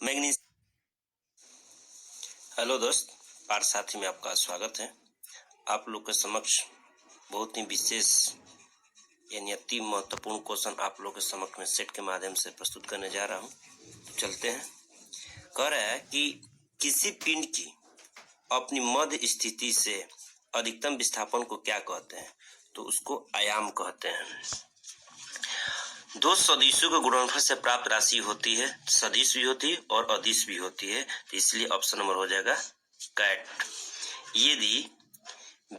Magnesium. Hello दोस्त, पाठ साथी में आपका स्वागत है। आप लोग के समक्ष बहुत ही विशेष यानी अति महत्वपूर्ण क्वेश्चन आप लोग के समक्ष में सेट के माध्यम से प्रस्तुत करने जा रहा हूं। चलते हैं। कह रहा है कि किसी पिंड की अपनी मध्य स्थिति से अधिकतम विस्थापन को क्या कहते हैं? तो उसको आयाम कहते हैं। दो सदिशों के गुणनफल से प्राप्त राशि होती है, सदिश भी होती है और अदिश भी होती है, तो इसलिए ऑप्शन नंबर हो जाएगा कैट। यदि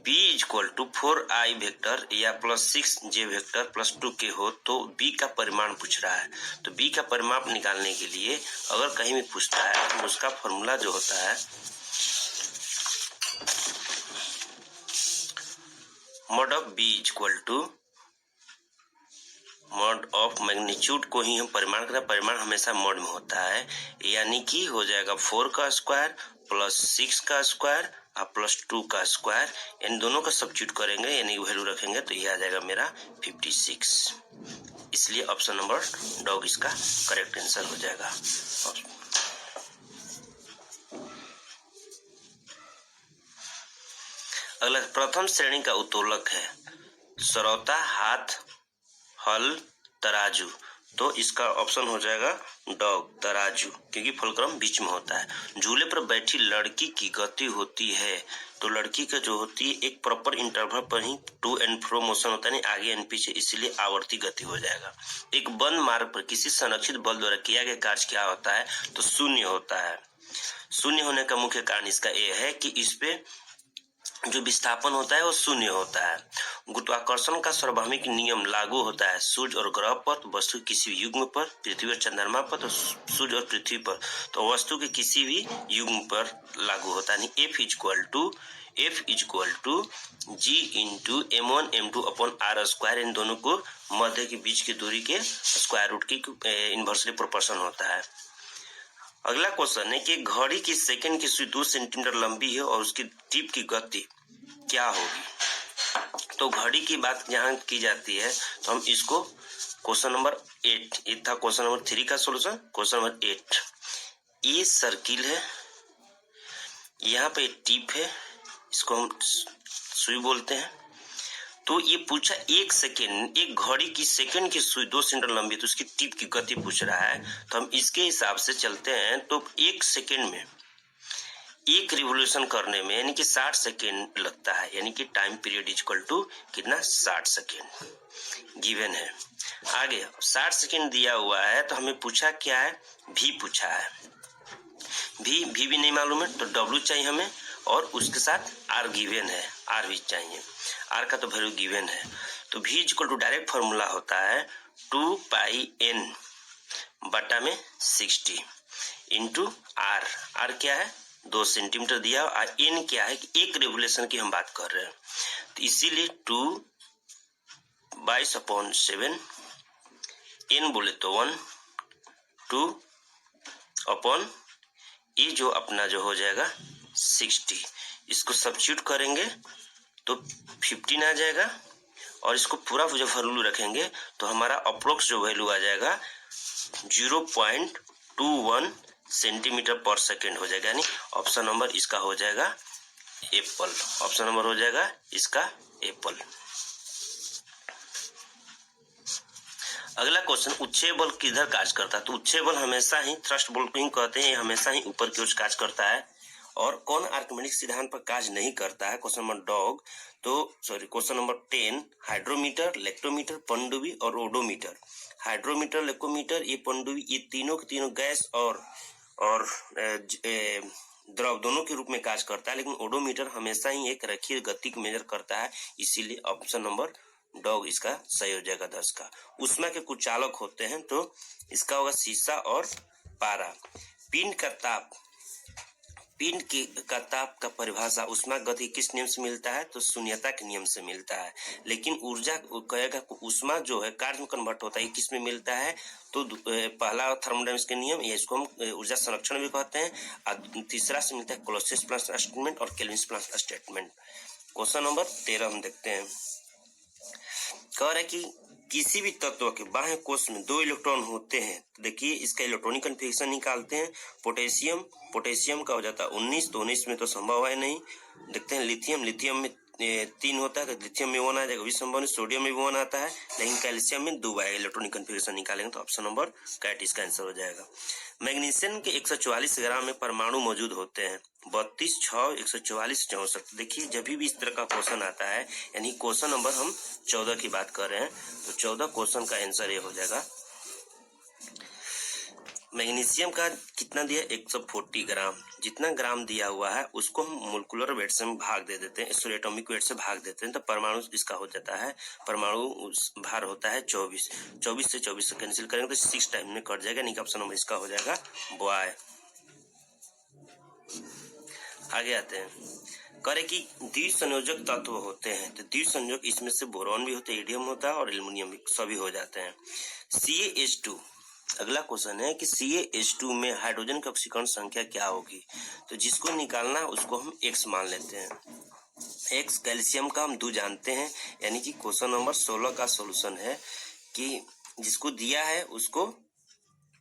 b equal to 4i vector या +6j वेक्टर +2 के हो तो b का परिमाण पूछ रहा है। तो b का परिमाण निकालने के लिए अगर कहीं भी पूछता है तो उसका फॉर्मूला जो होता है mod of b equal to mod of magnitude को ही हम परिमाण करते हैं। परिमाण हमेशा मॉड में होता है, यानी कि हो जाएगा 4 का स्क्वायर +6 का स्क्वायर और +2 का स्क्वायर। इन दोनों का सब्स्टिट्यूट करेंगे यानी वैल्यू रखेंगे तो ये आ जाएगा मेरा 56। इसलिए ऑप्शन नंबर डॉग इसका करेक्ट आंसर हो जाएगा। अगला प्रथम श्रेणी का उत्तोलक है सरौता, हाथ, हल, तराजू। तो इसका ऑप्शन हो जाएगा डॉग, तराजू, क्योंकि फलक्रम बीच में होता है। झूले पर बैठी लड़की की गति होती है, तो लड़की का जो होती है एक प्रॉपर इंटरवल पर ही टू एंड फ्रो मोशन होता है, नहीं आगे एंड पीछे, इसलिए आवर्ती गति हो जाएगा। एक बंद मार्ग पर किसी संरक्षित बल द्वारा किया गया कार्य क्या होता है? तो शून्य होता है। शून्य होने का मुख्य कारण इसका यह है कि इस पे जो विस्थापन होता है वो शून्य होता है। गुरुत्वाकर्षण का सार्वभौमिक नियम लागू होता है सूर्य और ग्रह पर, तो वस्तु किसी भी युग्म पर, पृथ्वी और चंद्रमा पर, तो सूर्य और पृथ्वी पर, तो वस्तु के किसी भी युग्म पर लागू होता है। F equal to G into M1 M2 upon R square, इन दोनों को मध्य के बीच की दूरी के स्क्वायर रूट की इनवर्सली प्रोपोर्शन होता है। अगला क्वेश्चन है कि घड़ी की सेकंड की सुई 2 सेंटीमीटर लंबी है और उसकी टिप की गति क्या होगी? तो घड़ी की बात जहां की जाती है तो हम इसको क्वेश्चन नंबर 8, ये था क्वेश्चन नंबर 3 का सॉल्यूशन। क्वेश्चन नंबर 8, ये सर्किल है, यहाँ पे टिप है, इसको हम सुई बोलते हैं। तो ये पूछा एक सेकेंड, एक घड़ी की सेकंड की सुई 2 सेंटीमीटर लंबी, तो उसकी टिप की गति पूछ रहा है। तो हम इसके हिसाब से चलते हैं। तो एक सेकेंड में एक रिवोल्यूशन करने में यानी कि 60 सेकेंड लगता है, यानी कि टाइम पीरियड इक्वल टू कितना? 60 सेकेंड गिवन है। आगे 60 सेकेंड दिया हुआ है, तो हमें पूछा क्या है? भी पूछा है। भी भी नहीं मालूम है, तो W चाहिए हमें, और उसके साथ R गिवन है, R भी चाहिए। R का तो वैल्यू गिवन है। तो V equal to direct formula होता है 2πn बटा में 60 इंटू R। R क्या है? 2 सेंटीमीटर दिया, और N क्या है कि एक रेवोल्यूशन की हम बात कर रहे हैं, तो इसीलिए 2/7 N बोले तो 1, 2 अपॉन ये जो अपना जो हो जाएगा 60, इसको सब्स्टिट्यूट करेंगे तो 15 आ जाएगा, और इसको पूरा जो वैल्यू रखेंगे तो हमारा अप्रोक्स जो वैल्यू आ जाएगा 0.21 सेंटीमीटर पर सेकेंड हो जाएगा, यानी ऑप्शन नंबर इसका हो जाएगा एप्पल। ऑप्शन नंबर हो जाएगा इसका एप्पल। अगला क्वेश्चन, उत्क्षेप बल किधर कार्य करता है? तो उत्क्षेप बल हमेशा ही थ्रस्ट बल को ही कहते हैं, हमेशा ही ऊपर की ओर कार्य करता है। और कौन आर्किमिडीज सिद्धांत पर कार्य नहीं करता है? Question number dog. तो क्वेश्चन नंबर 10, हाइड्रोमीटर, इलेक्ट्रोमीटर, पनडुब्बी और ओडोमीटर। हाइड्रोमीटर, इलेक्ट्रोमीटर, ये पनडुब्बी, ये तीनों के तीनों गैस और द्रव दोनों के रूप में कार्य करता है, लेकिन ओडोमीटर हमेशा ही एक रेखीय गति को मेजर करता है, इसीलिए ऑप्शन नंबर डॉग इसका सही हो जाएगा 10 का। उष्मा के कुछ चालक होते हैं, तो इसका होगा शीशा और पारा। पिंड का ताप का परिभाषा उष्मा गति किस नियम से मिलता है? तो शून्यता के नियम से मिलता है। लेकिन ऊर्जा कहेगा उष्मा जो है कार्य में कन्वर्ट होता है, किस में मिलता है? तो पहला थर्मोडायनामिक्स के नियम, या इसको हम ऊर्जा संरक्षण भी कहते हैं, और तीसरा से मिलता है क्लॉसियस-प्लैंक स्टेटमेंट और केल्विन-प्लैंक स्टेटमेंट। क्वेश्चन नंबर 13 हम देखते हैं। कह रहे कि किसी भी तत्व के बाह्य कोश में 2 इलेक्ट्रॉन होते हैं तो देखिए इसका इलेक्ट्रॉनिक कन्फिग्रेशन निकालते हैं। पोटेशियम का हो जाता है 19, तो 19 में तो संभव है नहीं। देखते हैं लिथियम में 3 होता है तो लिथियम में 1 आ जाएगा, भी संभव नहीं। सोडियम में भी 1 आता है, लेकिन कैल्शियम में 2 आएगा। इलेक्ट्रॉनिक कन्फिग्रेशन निकालेंगे तो ऑप्शन नंबर कैट इसका आंसर हो जाएगा। मैग्नीशियम के 144 ग्राम में परमाणु मौजूद होते हैं, 32, 6, 144, 64। देखिए जब भी इस तरह का क्वेश्चन आता है, यानी क्वेश्चन नंबर हम 14 की बात कर रहे हैं, तो 14 क्वेश्चन का आंसर ये हो जाएगा। मैग्नीशियम का कितना दिया, 140 ग्राम। जितना ग्राम दिया हुआ है उसको हम मोलिकुलर वेट से भाग दे देते हैं, सॉरी एटॉमिक वेट से भाग देते हैं, तो परमाणु इसका हो जाता है। परमाणु भार होता है 24 से 24 से कैंसिल करेंगे तो 6 टाइम में कट जाएगा, यानी कि ऑप्शन नंबर इसका हो जाएगा बॉय। आगे आते हैं, करे कि द्विसंयोजक तत्व होते हैं, तो द्विसंयोजक इसमें से बोरॉन भी होते हैं, हीलियम होता है और एल्युमिनियम भी, सभी हो जाते हैं। CaH2, अगला क्वेश्चन है कि CaH2 में हाइड्रोजन की ऑक्सीकरण संख्या क्या होगी, तो जिसको निकालना है उसको हम x मान लेते हैं। x कैल्शियम का हम 2 जानते हैं, यानी कि क्वेश्चन नंबर 16 का सॉल्यूशन है कि जिसको दिया है उसको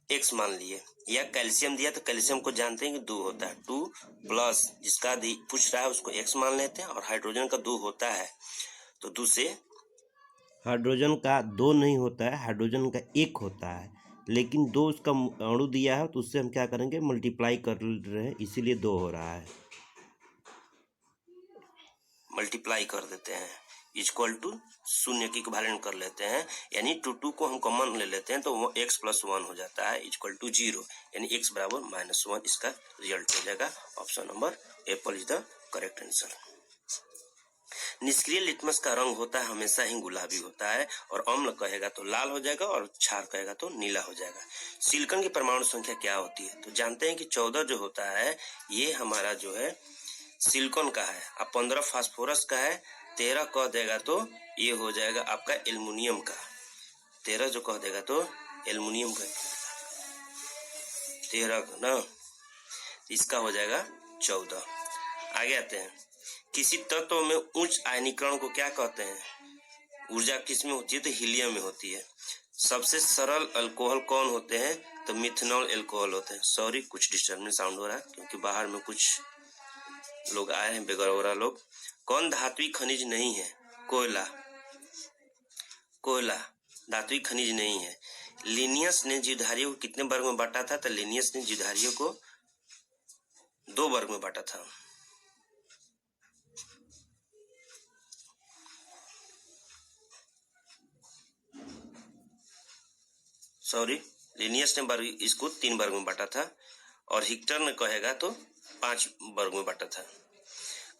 x मान लिए, या कैल्शियम दिया तो कैल्शियम को जानते हैं कि 2 होता है, 2 प्लस जिसका पूछ रहा है उसको x मान लेते हैं, और हाइड्रोजन का 2 होता है तो 2 से, हाइड्रोजन का 2 नहीं होता है, हाइड्रोजन का 1 होता है, लेकिन 2 उसका अणु दिया है तो उससे हम क्या करेंगे, मल्टीप्लाई कर रहे हैं, इसीलिए 2 हो रहा है, मल्टीप्लाई कर देते हैं, इक्वल टू 0 की इक्विवेलेंट कर लेते हैं, यानी 2 को हम कॉमन ले लेते हैं तो वो x + 1 हो जाता है, इक्वल टू 0, यानी x बराबर -1 इसका रिजल्ट हो जाएगा। Option number Apple is the correct answer. निष्क्रिय लिटमस का रंग होता है हमेशा ही गुलाबी होता है, और अम्ल कहेगा तो लाल हो जाएगा, और क्षार कहेगा तो नीला हो जाएगा। सिलिकॉन की परमाणु संख्या क्या होती है, तो जानते हैं कि 14 जो होता है ये हमारा जो है सिलिकॉन का है, अब 15 फास्फोरस का है, 13 कह देगा तो ये हो जाएगा आपका एल्युमिनियम का, 13 जो कह देगा तो एल्युमिनियम का, 13 ना, इसका हो जाएगा 14। आगे आते हैं, किसी तत्व में उच्च आयनीकरण को क्या कहते हैं, ऊर्जा किस में होती है, तो हीलियम में होती है। सबसे सरल अल्कोहल कौन होते हैं, तो मिथेनॉल अल्कोहल होते हैं। सॉरी कुछ डिस्टर्बेंस साउंड हो रहा है क्योंकि बाहर में कुछ लोग आए हैं, बेगरौरा लोग। कौन धात्विक खनिज नहीं है, कोयला धात्विक खनिज नहीं है। लिनियस ने जीवधारियों को कितने वर्ग में बांटा था, तो लिनियस ने जीवधारियों को 2 वर्ग में बांटा था। सॉरी, लिनियस ने इसको 3 वर्ग में बांटा था, और हिक्टर ने कहेगा तो 5 वर्ग में बांटा था।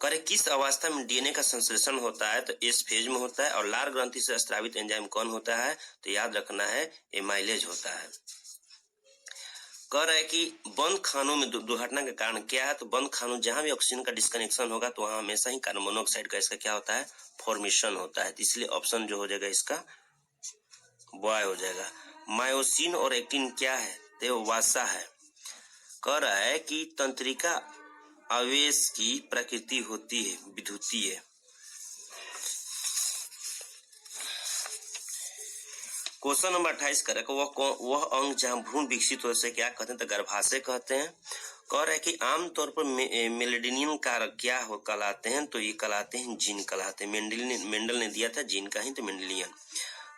करे किस अवस्था में डीएनए का संश्लेषण होता है, तो एस फेज में होता है, और लार ग्रंथि से स्रावित एंजाइम कौन होता है, तो याद रखना है एमाइलेज होता है। कह रहा है कि बंद खानों में दुर्घटना का कारण क्या है, तो बंद खानों जहां भी ऑक्सीजन का डिस्कनेक्शन होगा तो वहां हमेशा ही कार्बन मोनोऑक्साइड का इसका क्या होता है, फॉर्मेशन होता है, इसलिए ऑप्शन जो हो जाएगा इसका बॉय हो जाएगा। मायोसिन और एक्टिन क्या है, तो वसा है। कह रहा है कि तंत्रिका आवेश की प्रकृति होती है विद्युतीय। क्वेश्चन नंबर 28 करे वह अंग जहां भ्रूण विकसित हो से क्या कहते हैं, तो गर्भाशय कहते हैं। कह रहा है कि आमतौर पर मेलेडिनियम कारक क्या हो कहलाते हैं, तो ये कहलाते हैं जीन कहलाते हैं। मेंडल ने दिया था जीन का ही, तो मेंडलियन।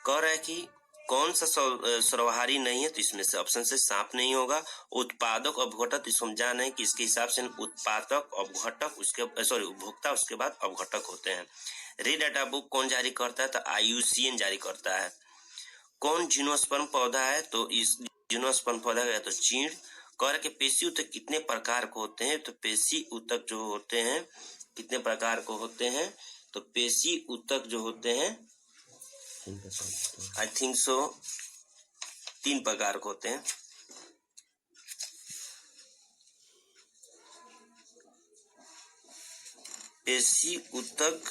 कह रहा है कि कौन सा सर्वहारी नहीं है, तो इसमें से ऑप्शन से सांप नहीं होगा। उत्पादक अपघटक, तो समझा नहीं कि इसके हिसाब से उत्पादक अपघटक उसके सॉरी उपभोक्ता उसके बाद अपघटक होते हैं। रे डाटा बुक कौन जारी करता है, तो IUCN जारी करता है। कौन जिम्नोस्पर्म पौधा है, तो इस जिम्नोस्पर्म पौधा है तो चीड़। कह रहे कि पेशी ऊतक कितने प्रकार को होते हैं, तो पेशी ऊतक जो होते हैं कितने प्रकार को होते हैं, तो पेशी ऊतक जो होते हैं आई थिंक सो 3 प्रकार के होते हैं। पेशी ऊतक,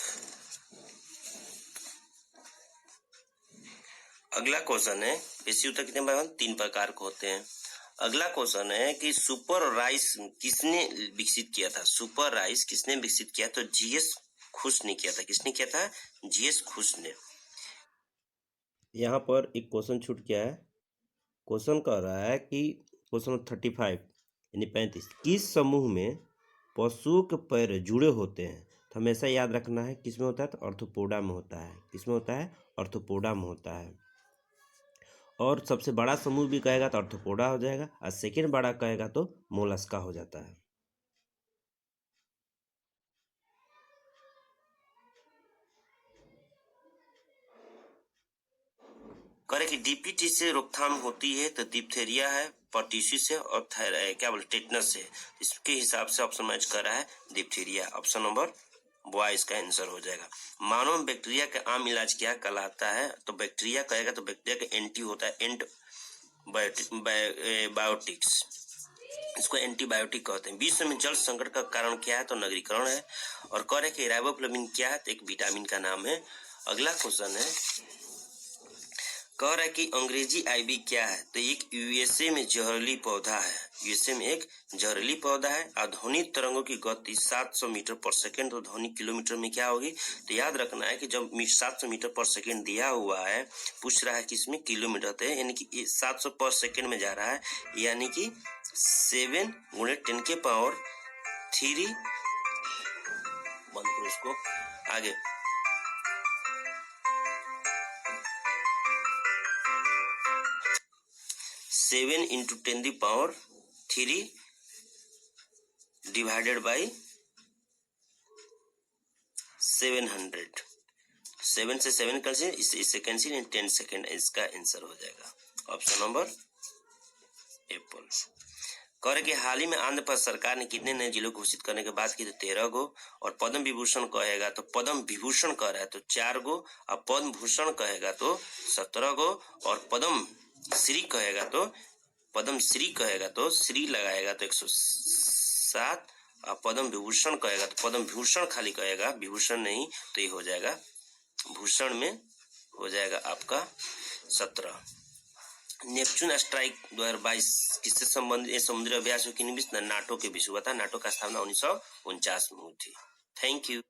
अगला क्वेश्चन है पेशी ऊतक कितने प्रकार, 3 प्रकार के होते हैं। अगला क्वेश्चन है कि सुपर राइस किसने विकसित किया था, सुपर राइस किसने विकसित किया, तो GS खुश ने किया था। किसने किया था, GS खुश ने। यहाँ पर एक क्वेश्चन छूट गया है। क्वेश्चन कह रहा है कि क्वेश्चन 35 यानी 35, किस समूह में पशुओं के पैर जुड़े होते हैं? तो हमेशा याद रखना है किस में होता है, तो ऑर्थोपोडा में होता है। किस में होता है? ऑर्थोपोडा में होता है। और सबसे बड़ा समूह भी कहेगा तो ऑर्थोपोडा हो जाएगा, और सेकेंड बड़ा कहेगा तो मोलस्का हो जाता है। करें कि डीपीटी से रोकथाम होती है तो डिप्थेरिया है, पर्ट्यूसिस से और क्या बोलते टेटनस से। इसके हिसाब से ऑप्शन मैच कर रहा है डिप्थेरिया। ऑप्शन नंबर बॉय इसका आंसर हो जाएगा। मानव में बैक्टीरिया का आम इलाज क्या कहलाता है? तो बैक्टीरिया कहेगा तो बैक्टीरिया का एंटी होता है बायोटिक्स, इसको एंटीबायोटिक कहते हैं। विश्व में जल संकट का कारण क्या है? तो नगरीकरण है। और कह रहे कि राइबोफ्लाविन क्या है? तो एक विटामिन का नाम है। अगला क्वेश्चन है, कह रहा है कि अंग्रेजी आईवी क्या है? तो एक यूएसए में जहरीली पौधा है। यूएसए में एक जहरीली पौधा है। और ध्वनि तरंगों की गति 700 मीटर पर सेकेंड, तो ध्वनि किलोमीटर में क्या होगी? तो याद रखना है कि जब 700 मीटर पर सेकेंड दिया हुआ है, पूछ रहा है कि इसमें किलोमीटर है, यानी कि 700 पर सेकेंड में जा रहा है, यानी कि 7 गुणे 10 के पावर 3, बंद करो इसको, आगे 7 into 10 the power 3 divided by 700। 7 से 7 कैंसिल, इससे कैंसिल, इन 10 सेकेंड इसका आंसर हो जाएगा। Option number Apple. कह कि हाल ही में आंध्र प्रदेश सरकार ने कितने नए जिलों घोषित करने के बाद की? तो 13 गो। और पद्म विभूषण कहेगा तो पद्म विभूषण कह रहा है तो 4 गो। और पद्म भूषण कहेगा तो 17 गो। और पद्म श्री कहेगा तो श्री लगाएगा तो 107। और पद्म विभूषण कहेगा तो पद्म विभूषण खाली कहेगा, विभूषण नहीं, तो ये हो जाएगा भूषण में हो जाएगा आपका 17। नेपच्यून स्ट्राइक 2022 किससे संबंधित? समुद्री अभ्यास की नाटो के विश्व हुआ था। नाटो का स्थापना 1949 में हुई थी। Thank you.